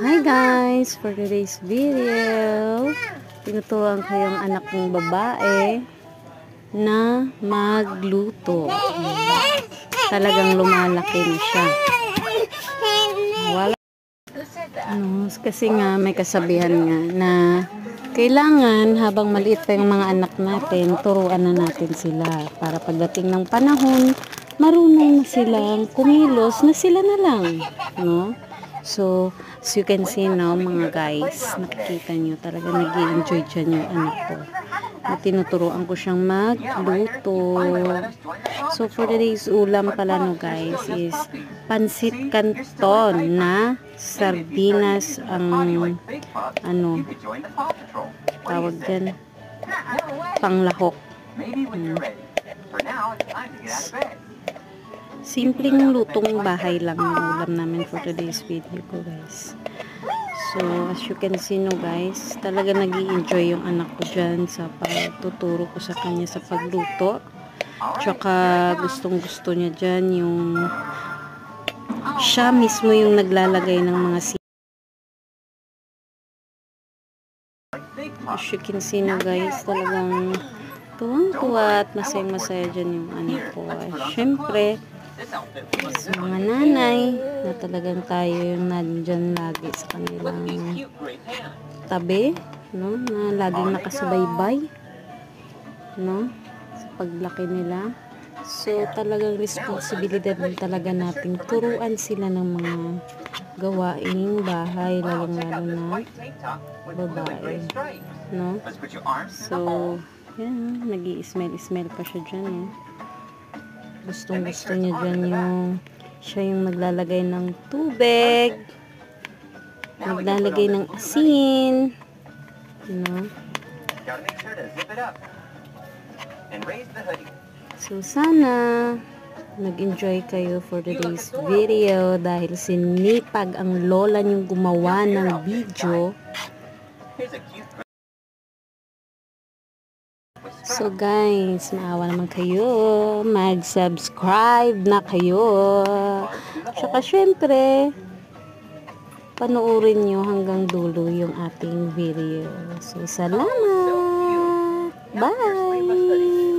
Hi guys! For today's video, tinuturuan ko yung anak kong babae na magluto. Talagang lumalaki na siya. Wala. Kasi nga may kasabihan nga na kailangan habang maliit pa yung mga anak natin, turuan na natin sila para pagdating ng panahon, marunong na silang kumilos na sila na lang, no? So, as you can see now mga guys, nakikita nyo talaga nag-i-enjoy dyan yung anak ko. Na tinuturuan ko siyang magluto. So, for today's ulam pala no guys is pansit canton na sardinas ang tawag dyan, panglahok. Simpleng lutong bahay lang yung ulam namin for today's video ko guys. So as you can see no guys, talaga nag-i-enjoy yung anak ko dyan sa pagtuturo ko sa kanya sa pagluto. Tsaka gustong gusto niya dyan yung siya mismo yung naglalagay ng mga as you can see no guys, talagang tuwang-tuwa at masaya-masaya dyan yung anak ko. Syempre sa mga nanay na talagang tayo yung nandyan lagi sa kanilang tabi, no? Na laging nakasubaybay, no? Sa paglaki nila. So talagang responsibilidad din talaga natin turuan sila ng mga gawaing bahay, lalong-lalo na babae, no? So yan, nag-i-smell pa siya dyan, eh. Gustong gusto niya dyan yung siya yung naglalagay ng tubig, naglalagay ng asin, no? So sana nag-enjoy kayo for today's video dahil sinipag ang lola niyong gumawa ng video. So guys, maawa naman kayo, mag-subscribe na kayo. Tsaka syempre, panoorin nyo hanggang dulo yung ating video. So salamat! Bye!